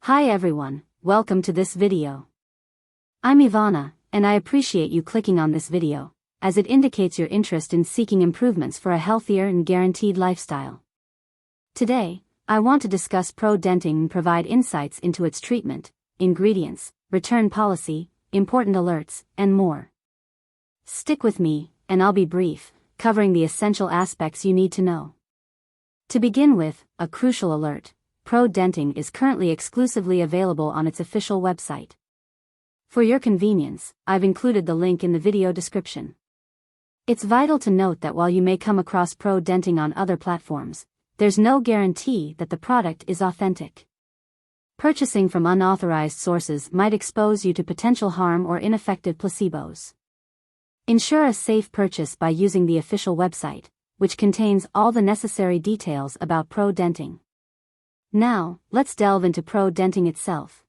Hi everyone, welcome to this video. I'm Ivana, and I appreciate you clicking on this video, as it indicates your interest in seeking improvements for a healthier and guaranteed lifestyle. Today, I want to discuss Prodentim and provide insights into its treatment, ingredients, return policy, important alerts, and more. Stick with me, and I'll be brief, covering the essential aspects you need to know. To begin with, a crucial alert: Prodentim is currently exclusively available on its official website. For your convenience, I've included the link in the video description. It's vital to note that while you may come across Prodentim on other platforms, there's no guarantee that the product is authentic. Purchasing from unauthorized sources might expose you to potential harm or ineffective placebos. Ensure a safe purchase by using the official website, which contains all the necessary details about Prodentim. Now, let's delve into Prodentim itself.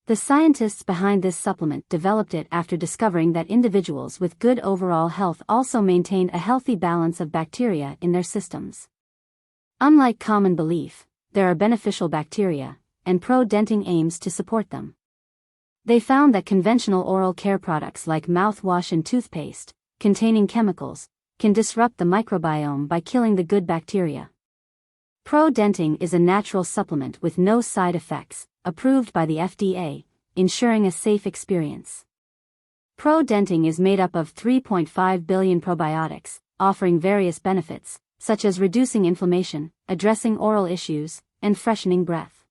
The scientists behind this supplement developed it after discovering that individuals with good overall health also maintained a healthy balance of bacteria in their systems. Unlike common belief, there are beneficial bacteria, and Prodentim aims to support them. They found that conventional oral care products like mouthwash and toothpaste, containing chemicals, can disrupt the microbiome by killing the good bacteria. Prodentim is a natural supplement with no side effects, approved by the FDA, ensuring a safe experience. Prodentim is made up of 3.5 billion probiotics, offering various benefits, such as reducing inflammation, addressing oral issues, and freshening breath.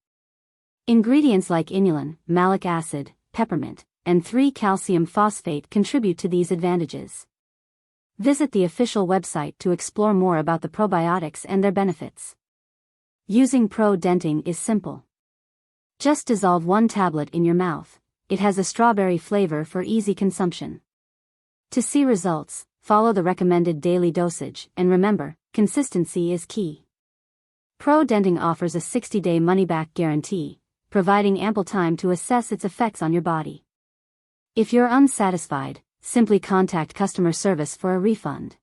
Ingredients like inulin, malic acid, peppermint, and 3-calcium phosphate contribute to these advantages. Visit the official website to explore more about the probiotics and their benefits. Using Prodentim is simple. Just dissolve 1 tablet in your mouth. It has a strawberry flavor for easy consumption. To see results, follow the recommended daily dosage, and remember, consistency is key. Prodentim offers a 60-day money-back guarantee, providing ample time to assess its effects on your body. If you're unsatisfied, simply contact customer service for a refund.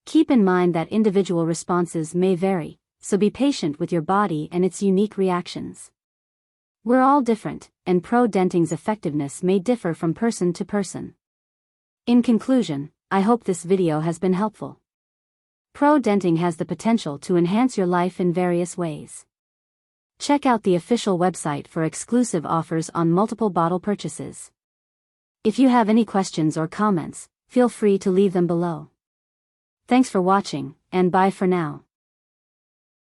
Keep in mind that individual responses may vary, so be patient with your body and its unique reactions. We're all different, and Prodentim's effectiveness may differ from person to person. In conclusion, I hope this video has been helpful. Prodentim has the potential to enhance your life in various ways. Check out the official website for exclusive offers on multiple bottle purchases. If you have any questions or comments, feel free to leave them below. Thanks for watching, and bye for now.